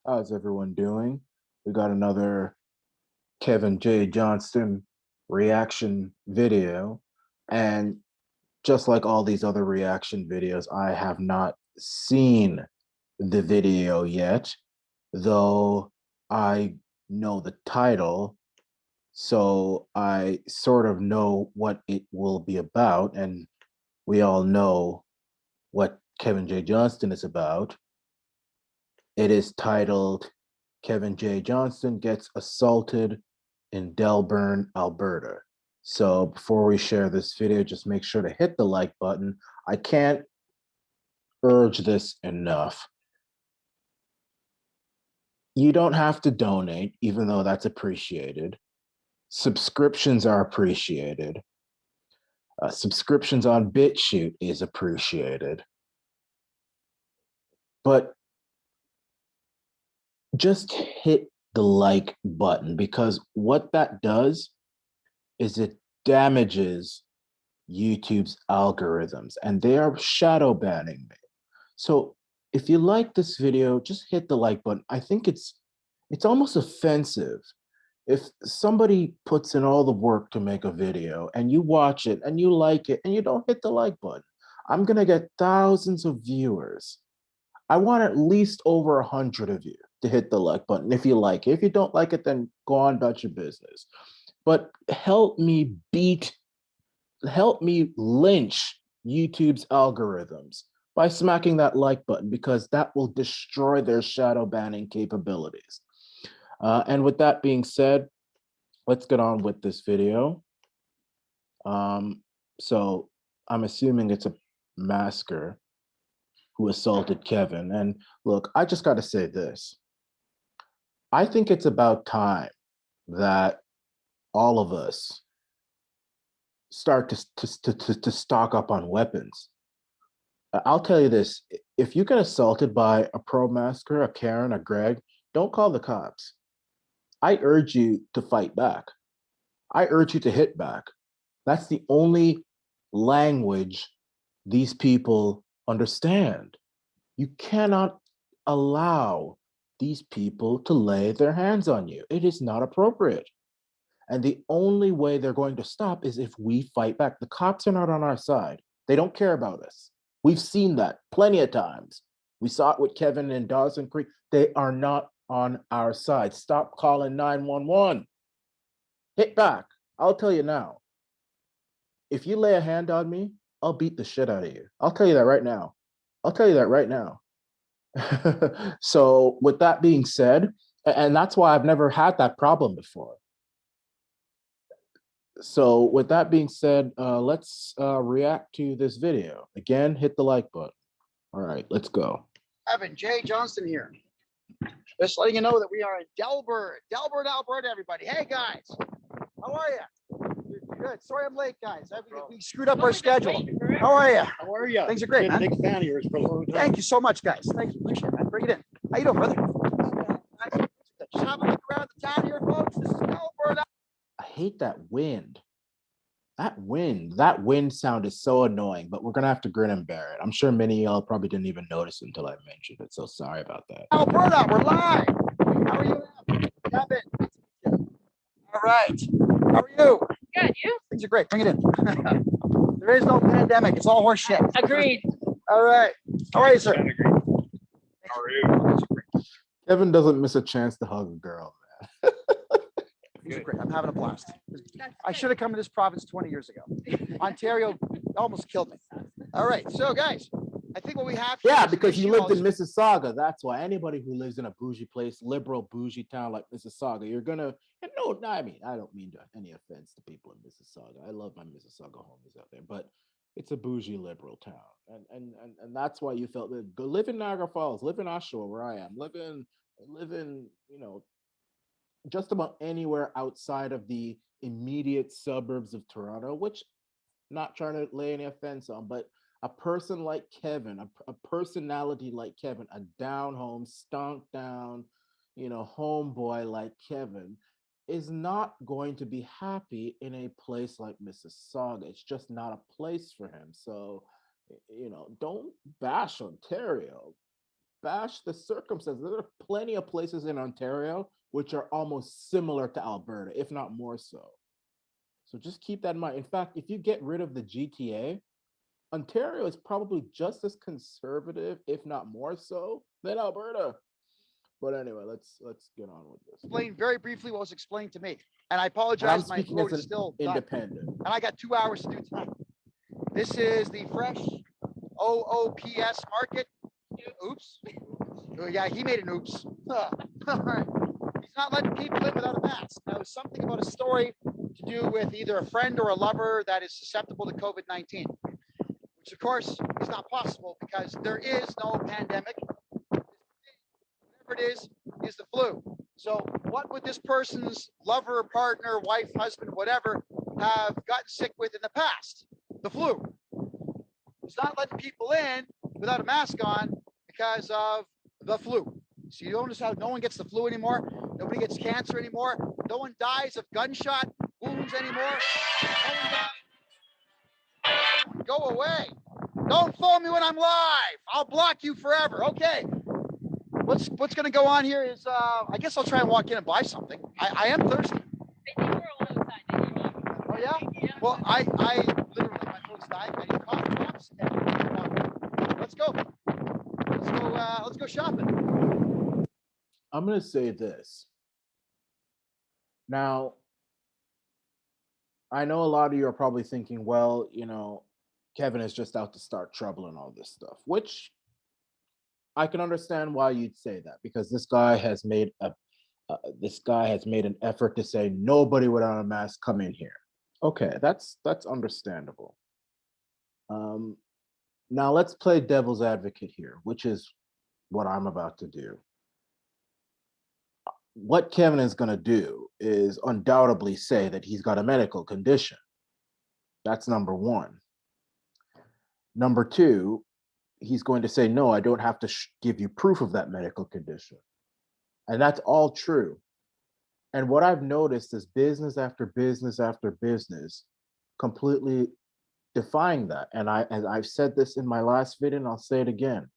How's everyone doing? We got another Kevin J Johnston reaction video. And just like all these other reaction videos, I have not seen the video yet, though I know the title. So I sort of know what it will be about. And we all know what Kevin J Johnston is about. It is titled Kevin J. Johnston Gets Assaulted in Delburne, Alberta. So before we share this video, just make sure to hit the like button. I can't urge this enough. You don't have to donate, even though that's appreciated. Subscriptions are appreciated. Subscriptions on Bitchute is appreciated. But just hit the like button, because what that does is it damages YouTube's algorithms, and they are shadow banning me. So if you like this video, just hit the like button. I think it's almost offensive if somebody puts in all the work to make a video and you watch it and you like it and you don't hit the like button. I'm gonna get thousands of viewers. I want at least over 100 of you to hit the like button if you like it. If you don't like it, then go on about your business. But help me lynch YouTube's algorithms by smacking that like button, because that will destroy their shadow banning capabilities. And with that being said, let's get on with this video. So I'm assuming it's a masker who assaulted Kevin. And look, I just got to say this. I think it's about time that all of us start to stock up on weapons. I'll tell you this: if you get assaulted by a pro masker, a Karen, a Greg, don't call the cops. I urge you to fight back. I urge you to hit back. That's the only language these people understand. You cannot allow these people to lay their hands on you. It is not appropriate. And the only way they're going to stop is if we fight back. The cops are not on our side. They don't care about us. We've seen that plenty of times. We saw it with Kevin in Dawson Creek. They are not on our side. Stop calling 911. Hit back. I'll tell you now. If you lay a hand on me, I'll beat the shit out of you. I'll tell you that right now. I'll tell you that right now. So with that being said, and that's why I've never had that problem before. So with that being said, let's react to this video. Again, hit the like button. All right, let's go. Kevin J Johnston here. Just letting you know that we are in Delburne, Alberta, everybody. Hey, guys. How are you? Good. Sorry I'm late, guys. We screwed up our schedule. How are you? How are you? Things are great, man. Big fan of yours for a long time. Thank you so much, guys. Thank you. Appreciate it, man. Bring it in. How you doing, brother? Just have a look around the town here, folks. This is Delburne. I hate that wind. That wind sound is so annoying, but we're gonna have to grin and bear it. I'm sure many of y'all probably didn't even notice until I mentioned it, so sorry about that. Alberta, we're live. How are you, Kevin? All right. How are you? Good, you? Things are great. Bring it in. There is no pandemic. It's all horse shit. Agreed. All right. How are you, sir? How are you? Kevin doesn't miss a chance to hug a girl, man. These are great. I'm having a blast. I should have come to this province 20 years ago. Ontario almost killed me. All right. So, guys, I think what we have here Yeah, is because you issue lived in Mississauga. That's why. Anybody who lives in a bougie place, liberal bougie town like Mississauga, you're gonna. And no, I mean, I don't mean any offense to people in Mississauga. I love my Mississauga homies out there, but it's a bougie liberal town, and that's why you felt that. Go live in Niagara Falls, live in Oshawa, where I am, live in, just about anywhere outside of the immediate suburbs of Toronto, which, not trying to lay any offense on, but a person like Kevin, a personality like Kevin, a down home, stunk down, homeboy like Kevin is not going to be happy in a place like Mississauga. It's just not a place for him. So, don't bash Ontario. bash the circumstances. There are plenty of places in Ontario which are almost similar to Alberta, if not more so. So just keep that in mind. In fact, if you get rid of the GTA, Ontario is probably just as conservative, if not more so, than Alberta. But anyway, let's get on with this. Explain very briefly what was explained to me. And I And I'm apologize, my speaking throat as is an still done. independent. And I got 2 hours to do tonight. This is the fresh OOPS market. Oops. Oh, yeah, he made an oops. All right. He's not letting people in without a mask. Now, it's something about a story to do with either a friend or a lover that is susceptible to COVID-19, which of course is not possible because there is no pandemic. Whatever it is the flu. So what would this person's lover, partner, wife, husband, whatever, have gotten sick with in the past? The flu. It's not letting people in without a mask on because of the flu. So you notice how no one gets the flu anymore? Nobody gets cancer anymore? No one dies of gunshot wounds anymore? No one dies. Go away. Don't phone me when I'm live. I'll block you forever. Okay. What's going to go on here is, I guess I'll try and walk in and buy something. I am thirsty. Oh, yeah? Well, I literally, my phone's dying. I need coffee drops and water. Let's go. Let's go shopping. I'm going to say this. Now, I know a lot of you are probably thinking, well, Kevin is just out to start trouble and all this stuff, which I can understand why you'd say that, because this guy has made an effort to say nobody without a mask come in here. Okay, that's understandable. Now let's play devil's advocate here, which is what I'm about to do. What Kevin is going to do is undoubtedly say that he's got a medical condition. That's number one. Number two, he's going to say, no, I don't have to give you proof of that medical condition. And that's all true. And what I've noticed is business after business after business completely defying that. And I've said this in my last video, and I'll say it again.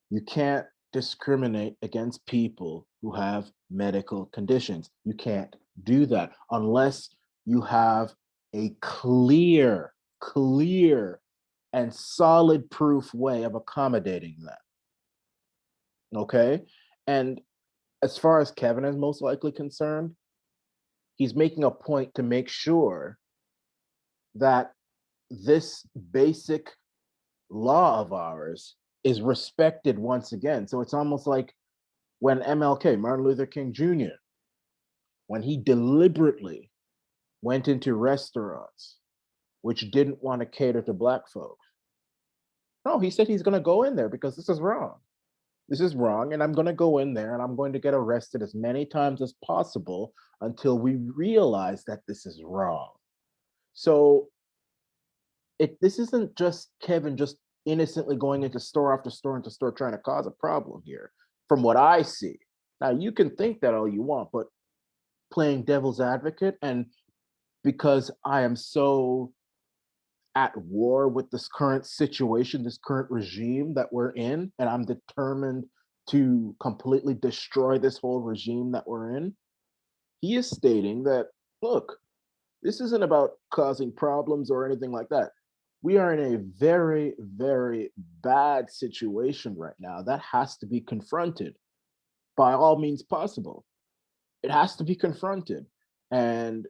You can't discriminate against people who have medical conditions. You can't do that unless you have a clear and solid proof way of accommodating that. Okay? And as far as Kevin is most likely concerned, he's making a point to make sure that this basic law of ours is respected once again. So it's almost like when MLK, Martin Luther King Jr., when he deliberately went into restaurants which didn't want to cater to Black folks. No, he said he's going to go in there because this is wrong. This is wrong, and I'm going to go in there and I'm going to get arrested as many times as possible until we realize that this is wrong. So this isn't just Kevin just innocently going into store after store into store trying to cause a problem here, from what I see. Now, you can think that all you want, but playing devil's advocate, and because I am so at war with this current situation, this current regime that we're in, and I'm determined to completely destroy this whole regime that we're in, he is stating that, look, this isn't about causing problems or anything like that. We are in a very, very bad situation right now that has to be confronted by all means possible. It has to be confronted. And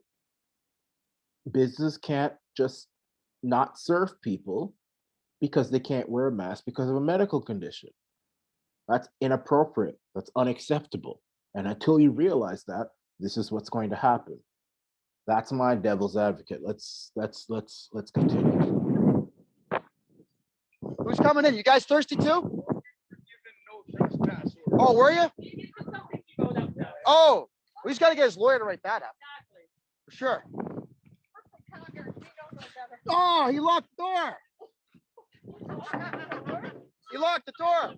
business can't just not serve people because they can't wear a mask because of a medical condition. That's inappropriate. That's unacceptable. And until you realize that, this is what's going to happen. That's my devil's advocate. Let's continue. Who's coming in? You guys thirsty too? Oh, were you? Oh, he's got to get his lawyer to write that up. For sure. Oh, he locked the door. He locked the door.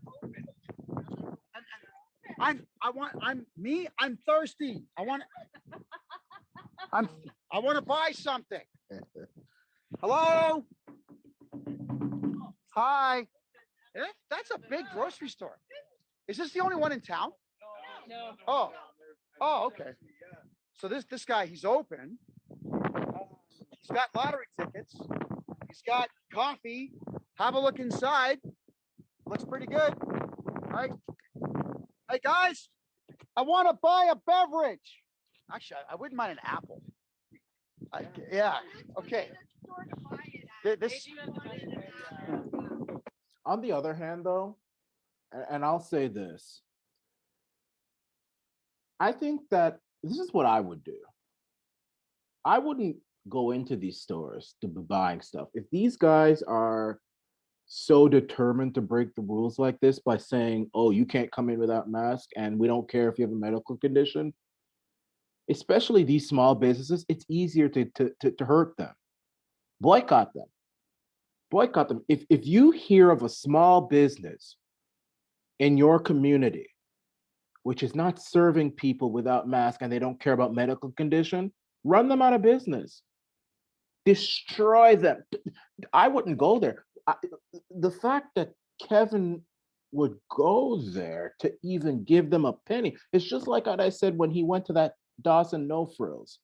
I'm thirsty. I want to buy something. Hello? Hi. That's a big grocery store. Is this the only one in town? No. Oh, okay. So this guy, he's open. He's got lottery tickets. He's got coffee. Have a look inside. Looks pretty good. All right. Hey guys, I want to buy a beverage. Actually, I wouldn't mind an apple. Yeah. Okay. This. On the other hand, though, and I'll say this, I think that this is what I would do. I wouldn't go into these stores to be buying stuff. If these guys are so determined to break the rules like this by saying, oh, you can't come in without mask and we don't care if you have a medical condition, especially these small businesses, it's easier to hurt them. Boycott them. Boycott them. If you hear of a small business in your community which is not serving people without mask and they don't care about medical condition, run them out of business. Destroy them. I wouldn't go there. The fact that Kevin would go there to even give them a penny, it's just like what I said when he went to that Dawson No Frills,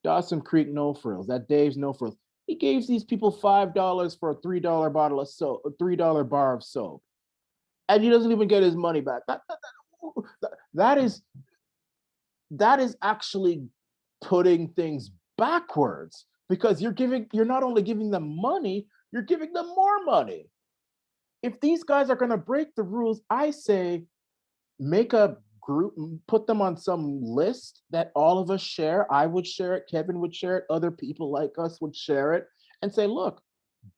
Dawson Creek No Frills, that Dave's No Frills. He gave these people $5 for a $3 bottle of soap, a $3 bar of soap, and he doesn't even get his money back. That is actually putting things backwards, because you're not only giving them money, you're giving them more money. If these guys are going to break the rules, I say make a group, put them on some list that all of us share. I would share it, Kevin would share it, other people like us would share it, and say, look,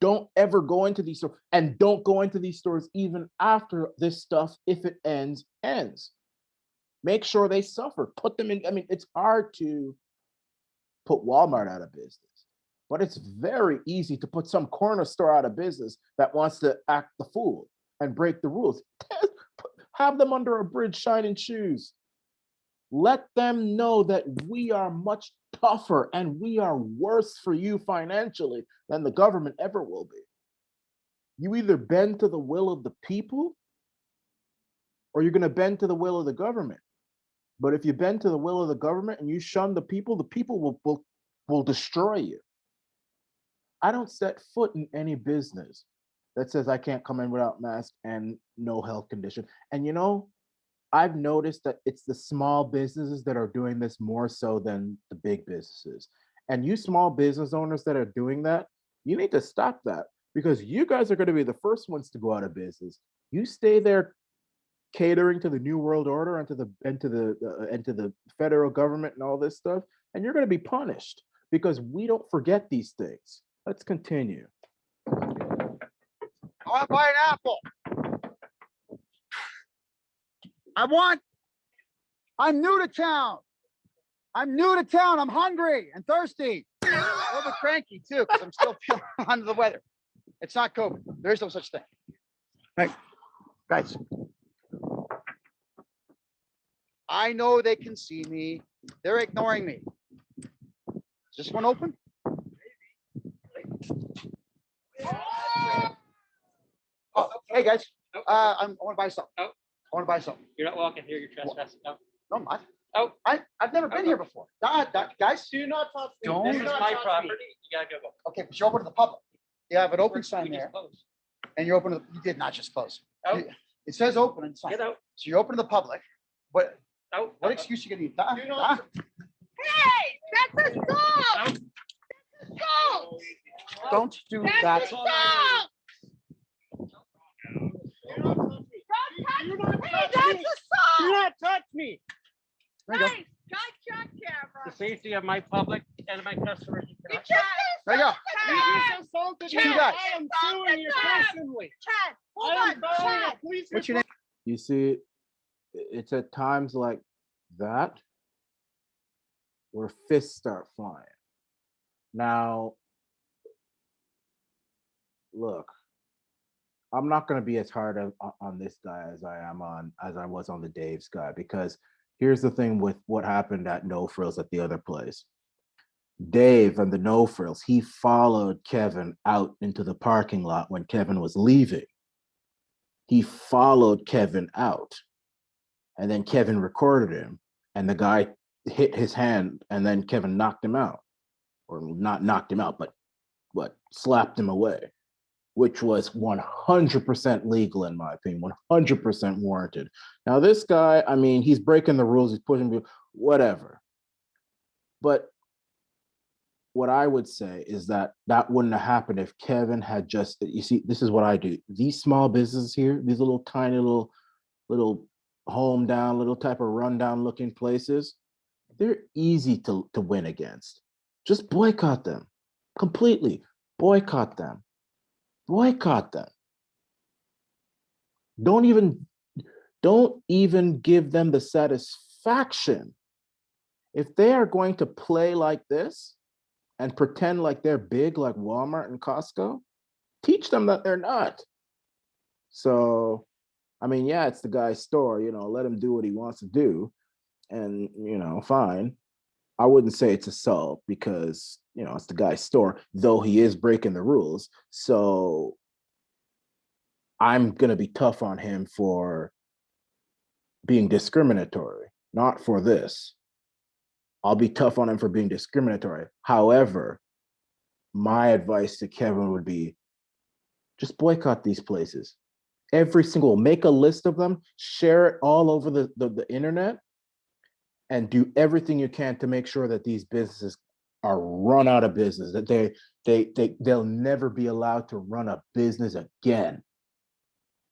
don't ever go into these stores, and don't go into these stores even after this stuff, if it ends. Make sure they suffer. Put them in. I mean, it's hard to put Walmart out of business, but it's very easy to put some corner store out of business that wants to act the fool and break the rules. Have them under a bridge shining shoes. Let them know that we are much tougher and we are worse for you financially than the government ever will be. You either bend to the will of the people or you're going to bend to the will of the government. But if you bend to the will of the government and you shun the people will destroy you. I don't set foot in any business that says I can't come in without mask and no health condition. And I've noticed that it's the small businesses that are doing this more so than the big businesses. And you small business owners that are doing that, you need to stop that, because you guys are going to be the first ones to go out of business. You stay there catering to the New World Order and to the federal government and all this stuff, and you're going to be punished, because we don't forget these things. Let's continue. I want to buy an apple. I'm new to town. I'm hungry and thirsty. A little bit cranky too, because I'm still feeling under the weather. It's not COVID. There is no such thing. Right, guys. I know they can see me. They're ignoring me. Is this one open? Oh, hey guys. I want to buy something. Oh. I want to buy something. You're not walking here. You're trespassing. No. No, I'm not. Oh. I've never been here before. Guys, Do not touch me. Don't. This is my property. You gotta go. okay, but you're open to the public. You have an open sign We just there, closed. and you're open to you did not just close. Oh. It says open and sign. Get out. So you're open to the public. What Out. what excuse you gonna use? Hey, that's a song. Go. Don't do That's that. a song. Don't touch me. Hey, that's a Do song. not touch me. There you go. Guys, got your camera. The safety of my public and my customers. You You cannot. just There you go. You just assaulted Two me. guys. I am suing you personally. Chad, hold I am on, filing Chad. a police What's your name? You see, it's at times like that where fists start flying. Now, look, I'm not going to be as hard on this guy as I was on the Dave's guy, because here's the thing with what happened at No Frills at the other place. Dave and the No Frills, he followed Kevin out into the parking lot when Kevin was leaving. he followed Kevin out, and then Kevin recorded him, and the guy hit his hand, and then Kevin knocked him out, or not knocked him out, but slapped him away, which was 100% legal in my opinion, 100% warranted. Now this guy, I mean, he's breaking the rules, he's pushing people, whatever. But what I would say is that that wouldn't have happened if Kevin had just, you see, this is what I do. These small businesses here, these little tiny little home down, little type of rundown looking places, they're easy to win against. Just boycott them completely. Boycott them. Boycott them. Don't even give them the satisfaction. If they are going to play like this and pretend like they're big like Walmart and Costco, teach them that they're not. So, I mean, yeah, it's the guy's store, let him do what he wants to do. And, fine. I wouldn't say it's assault because, it's the guy's store, though he is breaking the rules. So I'm going to be tough on him for being discriminatory, not for this. I'll be tough on him for being discriminatory. However, my advice to Kevin would be just boycott these places. Every single, make a list of them, share it all over the internet, and do everything you can to make sure that these businesses are run out of business, that they'll never be allowed to run a business again.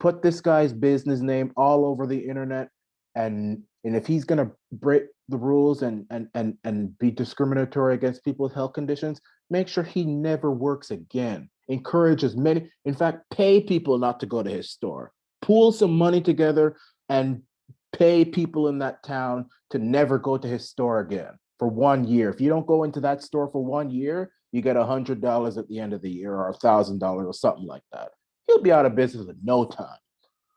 Put this guy's business name all over the internet, and if he's gonna break the rules and be discriminatory against people with health conditions, make sure he never works again. Encourage as many, in fact, pay people not to go to his store. Pool some money together and pay people in that town to never go to his store again for 1 year. If you don't go into that store for 1 year, you get $100 at the end of the year, or $1,000 or something like that. He'll be out of business in no time.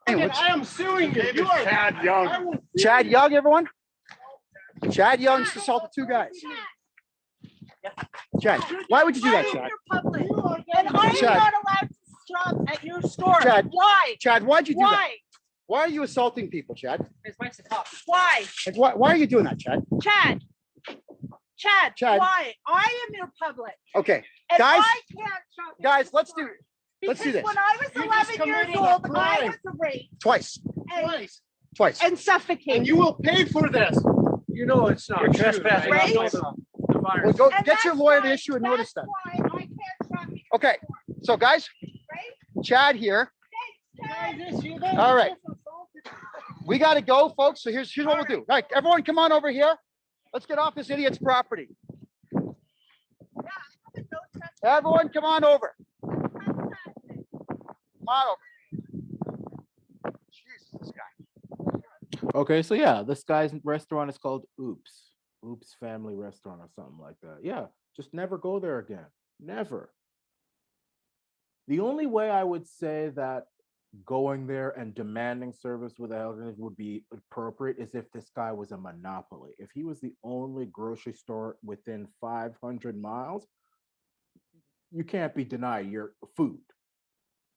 And I am suing you. You are Chad Young. Chad Young, everyone? Chad Young's assaulted two guys. Chad, why would you do that, Chad? Public. And I am Chad. not allowed to shop at your store. Chad. Why? Chad, why'd you do that? Why? Why are you assaulting people, Chad? His wife's a cop. Why? Like, why are you doing that, Chad? Chad. Chad. Why? I am your public. Okay, And guys, I can't shop at guys, your let's store. do this. When I was You just 11 years committed a old, I crime. was raped Twice. and And suffocated. And you will pay for this. You know it's not. You're true, trespassing right? on You know my the well, virus. go And get your that's lawyer to why- issue a notice then. That's why I can't shop at your Okay, store, so guys, right? Chad here. Thanks, Chad. All right. We got to go, folks. So here's what we'll do. All right, everyone come on over here. Let's get off this idiot's property. Everyone come on over. Come on over. Jesus, this guy. Okay, so yeah, this guy's restaurant is called Oops Family Restaurant or something like that. Yeah, just never go there again. Never. The only way I would say that going there and demanding service with a health condition would be appropriate is if this guy was a monopoly. If he was the only grocery store within 500 miles, you can't be denied your food.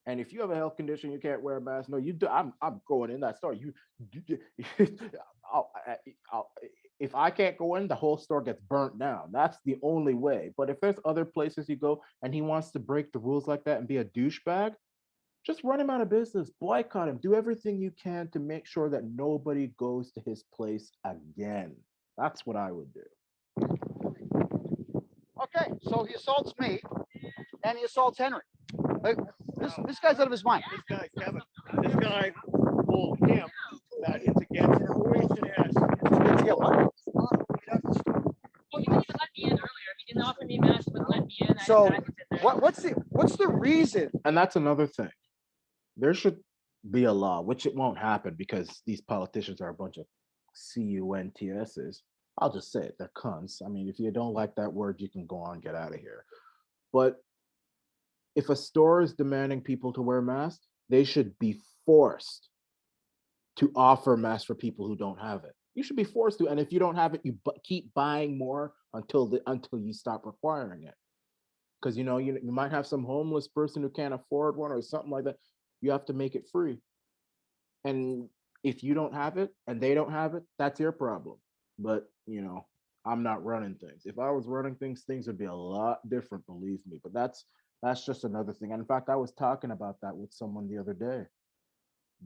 And if you have a health condition, you can't wear a mask. No, you do. I'm going in that store. If I can't go in, the whole store gets burnt down. That's the only way. But if there's other places you go and he wants to break the rules like that and be a douchebag, just run him out of business, boycott him, do everything you can to make sure that nobody goes to his place again. That's what I would do. Okay, so he assaults me and he assaults Henry. Like, this guy's out of his mind. This guy, Kevin, this guy told him that it's against Croatian as. Yeah, what? Oh, you didn't even let me in earlier. If you didn't offer me a mask, you wouldn't let me in. So, I didn't sit there. what's the reason? And that's another thing. There should be a law, which it won't happen because these politicians are a bunch of CUNTSs. I'll just say it, they're cunts. I mean, if you don't like that word, you can go on, get out of here. But if a store is demanding people to wear masks, they should be forced to offer masks for people who don't have it. You should be forced to, and if you don't have it, you keep buying more until you stop requiring it. Because you might have some homeless person who can't afford one or something like that. You have to make it free. And if you don't have it and they don't have it, that's your problem. But I'm not running things. If I was running things, things would be a lot different, believe me. But that's just another thing. And in fact, I was talking about that with someone the other day.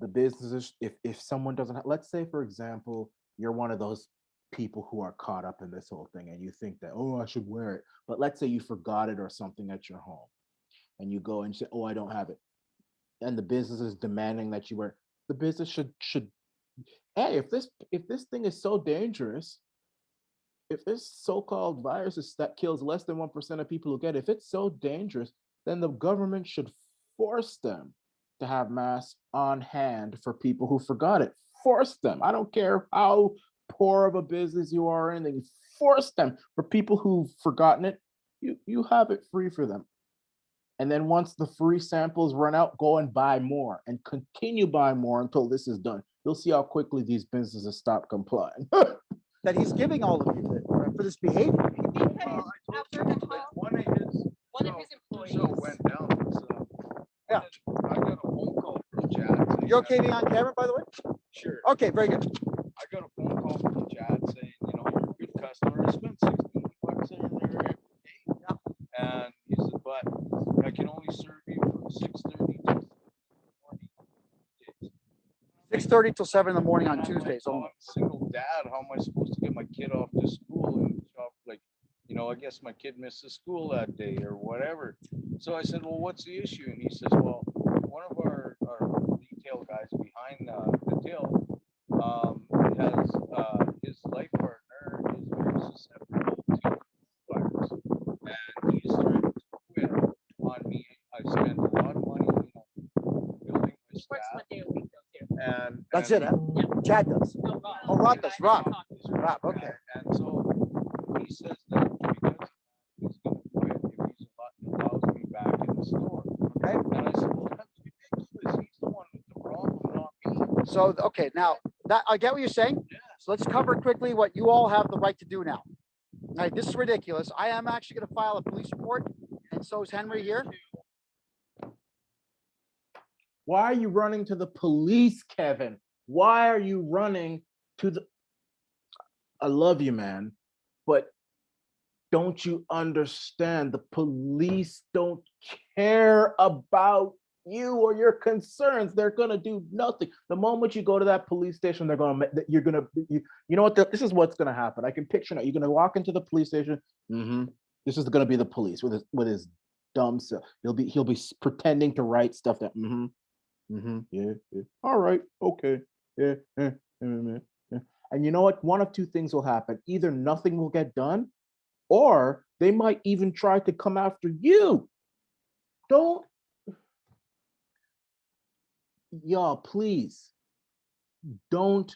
The businesses, if someone doesn't have, let's say for example, you're one of those people who are caught up in this whole thing and you think that, oh, I should wear it. But let's say you forgot it or something at your home and you go and say, oh, I don't have it. And the business is demanding that you wear, the business should hey, if this thing is so dangerous, if this so-called virus that kills less than 1% of people who get it, if it's so dangerous, then the government should force them to have masks on hand for people who forgot it. Force them. I don't care how poor of a business you are in, you force them. For people who've forgotten it, you have it free for them. And then once the free samples run out, go and buy more and continue buying more until this is done. You'll see how quickly these businesses stop complying. That he's giving all of you for this behavior. Because Alberta called One of his employees. so went down. Yeah. I got a phone call from Chad. You okay being on camera, by the way? Sure. Okay, very good. I got a phone call from Chad saying, you're a good customer. I spent $16 in there every day. Yeah. And he said, but I can only serve you from 6:30 to morning. 6:30 till 7 in the morning on Tuesdays. I'm a single dad. How am I supposed to get my kid off to school and shop? I guess my kid misses school that day or whatever. So I said, well, what's the issue? And he says, well, one of our retail guys behind the till has his life partner is very susceptible to virus. And he's trying to quit on me. I spent a lot of money, building my He works staff. 1 day a week though, too. And That's it, huh? Yeah. Chad does. No, Rob. Oh, Rob does. Rob. Rob. Rob, okay. And so he says that because he's going to quit if he allows me back in the store. Okay. And I said, well, that's ridiculous. He's the one with the problem, not me. So, okay, now that I get what you're saying. Yeah. So let's cover quickly what you all have the right to do now. All right, this is ridiculous. I am actually going to file a police report, and so is Henry here. Why are you running to the police, Kevin? Why are you running to the... I love you, man, but don't you understand? The police don't care about you or your concerns. They're gonna do nothing. The moment you go to that police station, you know what? This is what's gonna happen. I can picture it. You're gonna walk into the police station. This is gonna be the police with his dumb self. He'll be pretending to write stuff that yeah. All right, okay, yeah. And you know what? One of two things will happen. Either nothing will get done, or they might even try to come after you. Y'all, please don't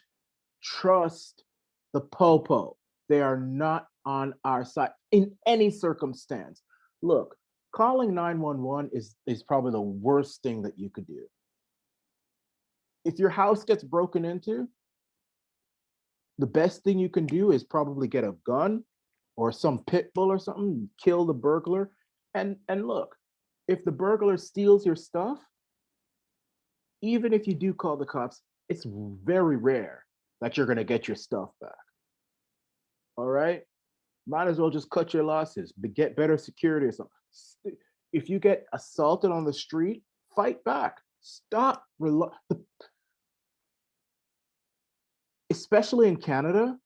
trust the popo. They are not on our side in any circumstance. Look, calling 911 is probably the worst thing that you could do. If your house gets broken into, the best thing you can do is probably get a gun or some pit bull or something, kill the burglar. And look, if the burglar steals your stuff, even if you do call the cops, it's very rare that you're going to get your stuff back. All right? Might as well just cut your losses, but get better security or something. If you get assaulted on the street, fight back. Stop. Especially in Canada,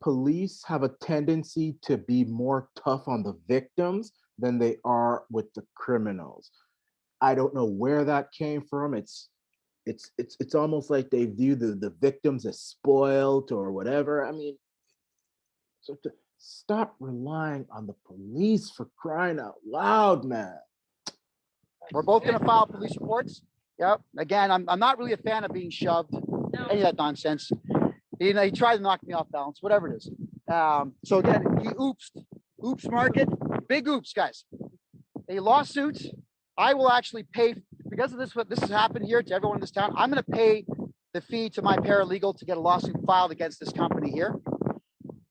police have a tendency to be more tough on the victims than they are with the criminals. I don't know where that came from. It's almost like they view the victims as spoiled or whatever. I mean, so to stop relying on the police, for crying out loud, man. We're both going to file police reports. Yep. Again, I'm not really a fan of being shoved. Any of that nonsense. He tried to knock me off balance, whatever it is. So again, he oops market, big oops, guys. A lawsuit, I will actually pay, because of this, what this has happened here to everyone in this town, I'm going to pay the fee to my paralegal to get a lawsuit filed against this company here.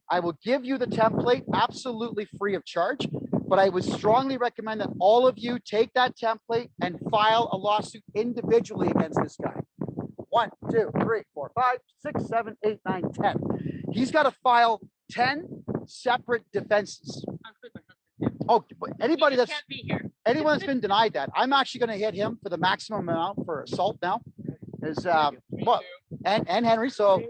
I will give you the template absolutely free of charge, but I would strongly recommend that all of you take that template and file a lawsuit individually against this guy. 1, 2, 3, 4, 5, 6, 7, 8, 9, 10. He's got to file 10 separate defenses. Oh, but anybody that's Can't be here. anyone that's been denied that, I'm actually going to hit him for the maximum amount for assault now. Is well, and Henry. So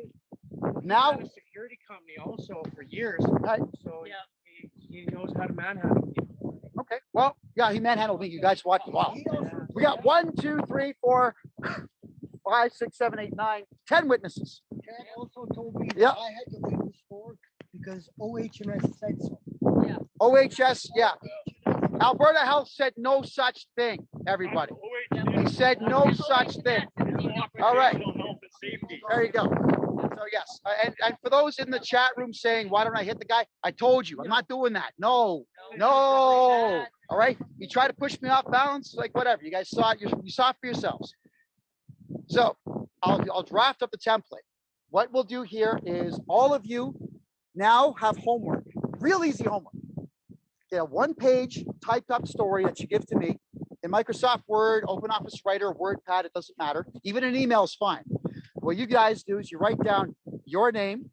now a security company also for years. Right. So Yeah. he knows how to manhandle people. okay, well, yeah, he manhandled me. You guys watch. Wow, we got 1, 2, 3, 4, 5, 6, 7, 8, 9, 10 witnesses. Chad also told me Yeah. that I had to leave the store because OHS said so. OHS, yeah. Alberta Health said no such thing, everybody. He said no such thing. All right. There you go. So yes, and for those in the chat room saying, why don't I hit the guy? I told you, I'm not doing that. No. All right. You try to push me off balance, like whatever. You guys saw it. You saw it for yourselves. So I'll draft up the template. What we'll do here is all of you now have homework, real easy homework. Get a 1-page typed up story that you give to me in Microsoft Word, Open Office Writer, WordPad, it doesn't matter. Even an email is fine. What you guys do is you write down your name,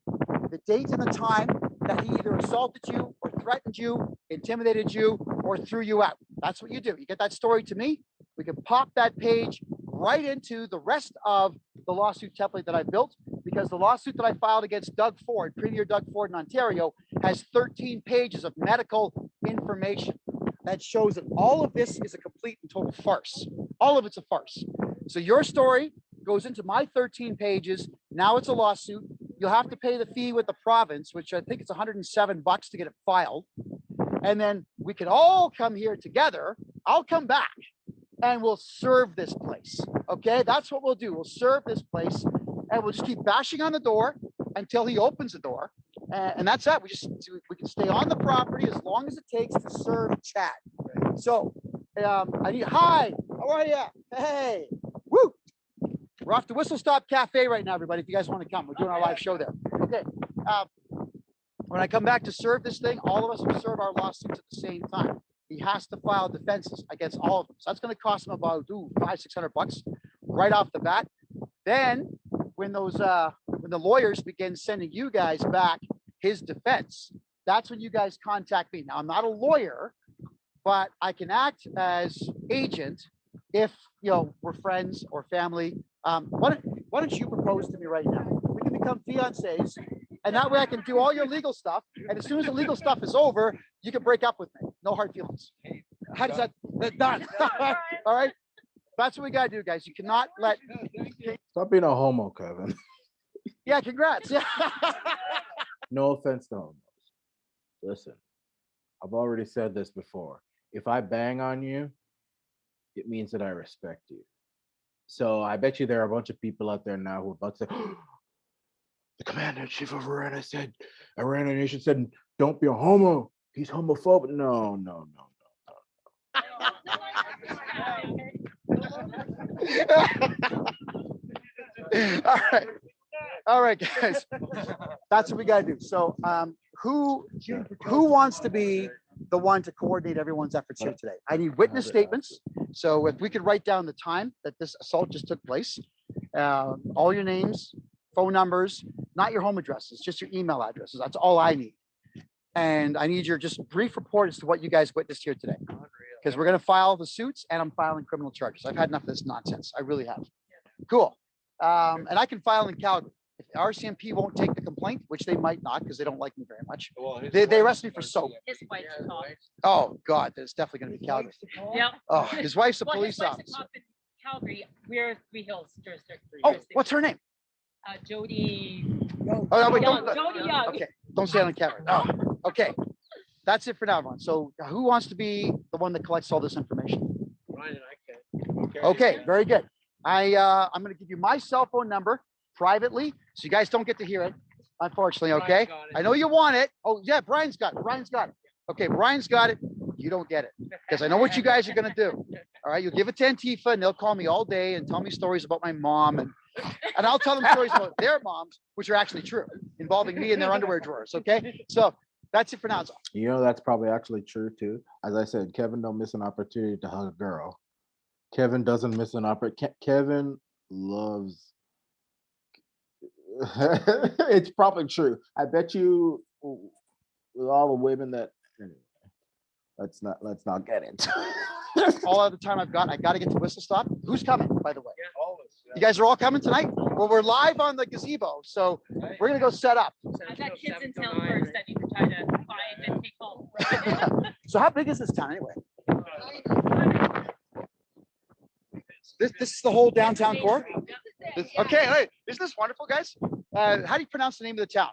the date and the time that he either assaulted you or threatened you, intimidated you, or threw you out. That's what you do. You get that story to me. We can pop that page right into the rest of the lawsuit template that I built, because the lawsuit that I filed against Doug Ford, Premier Doug Ford in Ontario, has 13 pages of medical information that shows that all of this is a complete and total farce. All of it's a farce. So your story goes into my 13 pages. Now it's a lawsuit. You'll have to pay the fee with the province, which I think it's $107 to get it filed. And then we can all come here together. I'll come back and we'll serve this place. Okay, that's what we'll do. We'll serve this place and we'll just keep bashing on the door until he opens the door. And that's that. We can stay on the property as long as it takes to serve Chad. So I need, hi, how are you? Hey, woo. We're off to Whistle Stop Cafe right now, everybody. If you guys want to come, we're doing our live show there. Okay. When I come back to serve this thing, all of us will serve our lawsuits at the same time. He has to file defenses against all of them. So that's going to cost him about $500-600 right off the bat. Then when the lawyers begin sending you guys back his defense, that's when you guys contact me. Now, I'm not a lawyer, but I can act as agent if, you know, we're friends or family. Why don't you propose to me right now? We can become fiancés, and that way I can do all your legal stuff. And as soon as the legal stuff is over, you can break up with me. No hard feelings. How does that's done? All right. That's what we got to do, guys. You cannot let. Stop being a homo, Kevin. Yeah, congrats. Yeah. No offense to homos. Listen, I've already said this before. If I bang on you, it means that I respect you. So I bet you there are a bunch of people out there now who are about to say, the commander-in-chief of Arana said, Arana Nation said, don't be a homo. He's homophobic. No. All right, guys. That's what we got to do. So who wants to be the one to coordinate everyone's efforts here today? I need witness statements. So if we could write down the time that this assault just took place, all your names, phone numbers, not your home addresses, just your email addresses. That's all I need. And I need your just brief report as to what you guys witnessed here today. Because we're going to file the suits and I'm filing criminal charges. I've had enough of this nonsense. I really have. Cool. And I can file in Calgary. If RCMP won't take the complaint, which they might not because they don't like me very much, they arrest me for soap. His wife's a cop. Oh, God, there's definitely going to be Calgary. Yeah. Oh, his wife's a Well, police his wife's a officer. cop in Calgary. We're Three Hills jurisdiction. Oh, what's her name? Jody. Oh, no, wait, Young. don't, Jody Young. okay, don't say it on camera. Oh, okay. That's it for now, everyone. So who wants to be the one that collects all this information? Ryan and I can. Okay, very good. I'm going to give you my cell phone number privately, so you guys don't get to hear it, unfortunately, okay? I know you want it. Oh, yeah, Brian's got it. Brian's got it. Okay, Brian's got it. You don't get it because I know what you guys are going to do. All right, you'll give it to Antifa and they'll call me all day and tell me stories about my mom and I'll tell them stories about their moms, which are actually true, involving me in their underwear drawers, okay? So that's it for now. You know, that's probably actually true too. As I said, Kevin don't miss an opportunity to hug a girl. Kevin doesn't miss an opportunity. Kevin loves It's probably true. I bet you with all the women that anyway, let's not get into it. All of the time I've got, I got to get to Whistle Stop. Who's coming, by the way? All of us, yeah. You guys are all coming tonight? Well, we're live on the gazebo, so we're gonna go set up. I've got kids in town first that need to try to find and take home. So how big is this town anyway? This is the whole downtown core? Okay, hey, isn't this wonderful, guys? How do you pronounce the name of the town?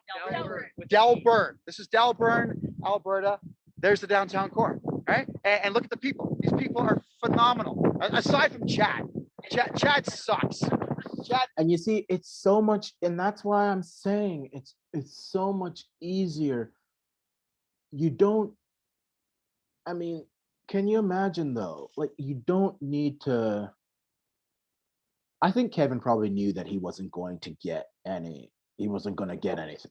Delburne. This is Delburne, Alberta. There's the downtown core, all right? And look at the people. These people are phenomenal. Aside from Chad. Chad sucks. Chad. And you see, it's so much, and that's why I'm saying it's so much easier. You don't, I mean, can you imagine though? Like, you don't need to. I think Kevin probably knew that he wasn't going to get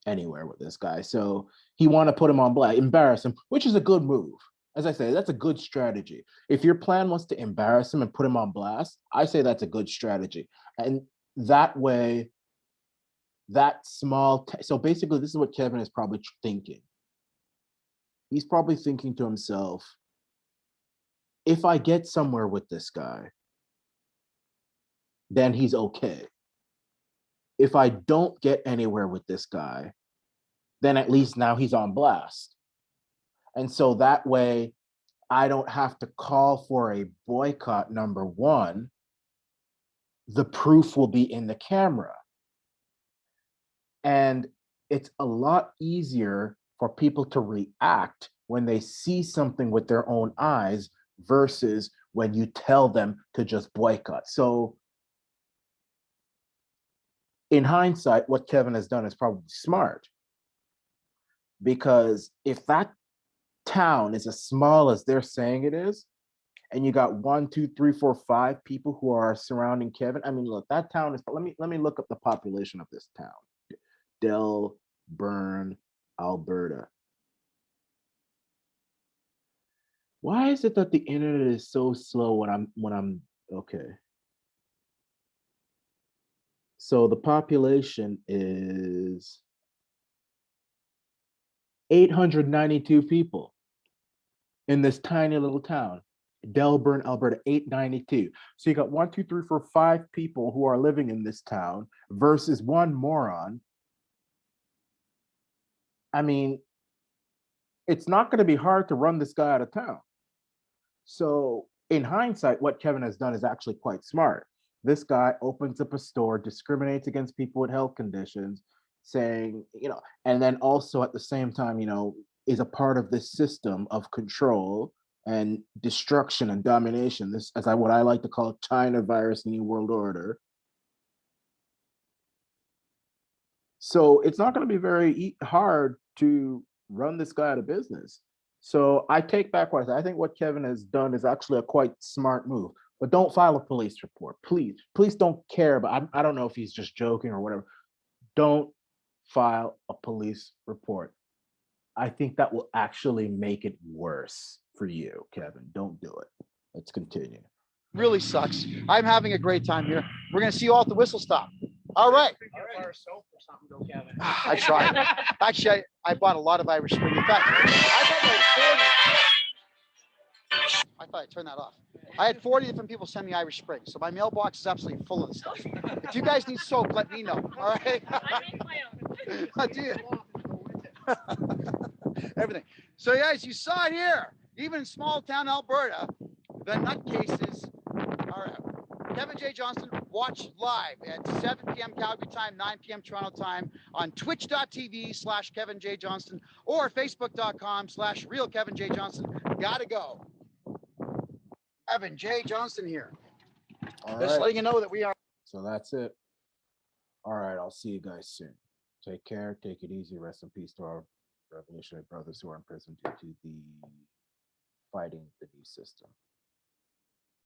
anywhere with this guy. So he wanted to put him on blast, embarrass him, which is a good move. As I say, that's a good strategy. If your plan was to embarrass him and put him on blast, I say that's a good strategy. And that way, so basically, this is what Kevin is probably thinking. He's probably thinking to himself, if I get somewhere with this guy, then he's okay. If I don't get anywhere with this guy, then at least now he's on blast. And so that way, I don't have to call for a boycott, number one. The proof will be in the camera. And it's a lot easier for people to react when they see something with their own eyes versus when you tell them to just boycott. So in hindsight, what Kevin has done is probably smart, because if that town is as small as they're saying it is, and you got 1, 2, 3, 4, 5 people who are surrounding Kevin. I mean, look, that town is, let me look up the population of this town. Delburne, Alberta. Why is it that the internet is so slow when I'm okay? So the population is 892 people in this tiny little town, Delburne, Alberta, 892. So you got 1, 2, 3, 4, 5 people who are living in this town versus one moron. I mean, it's not going to be hard to run this guy out of town. So in hindsight, what Kevin has done is actually quite smart. This guy opens up a store, discriminates against people with health conditions, saying, and then also at the same time, is a part of this system of control and destruction and domination. This, what I like to call China virus, New World Order. So it's not going to be very hard to run this guy out of business. So I take back what I said. I think what Kevin has done is actually a quite smart move. But don't file a police report, please. Please don't care. But I don't know if he's just joking or whatever. Don't file a police report. I think that will actually make it worse for you, Kevin. Don't do it. Let's continue. Really sucks. I'm having a great time here. We're gonna see you all at the Whistle Stop. All right. Bar of soap or something, though, Kevin. I tried. Actually, I bought a lot of Irish Spring. In fact, I thought I turned that off. I had 40 different people send me Irish Spring, so my mailbox is absolutely full of the stuff. If you guys need soap, let me know. All right. I make my own. Do you? Everything. So, guys, you saw it here. Even in small town Alberta, the nutcases are out. Kevin J Johnston, watch live at 7 p.m. Calgary time, 9 p.m. Toronto time on twitch.tv/Kevin J Johnston or facebook.com/real Kevin J Johnston. Gotta go. Kevin J Johnston here. Just letting you know that we are. So that's it. All right, I'll see you guys soon. Take care, take it easy, rest in peace to our revolutionary brothers who are in prison due to the fighting the new system.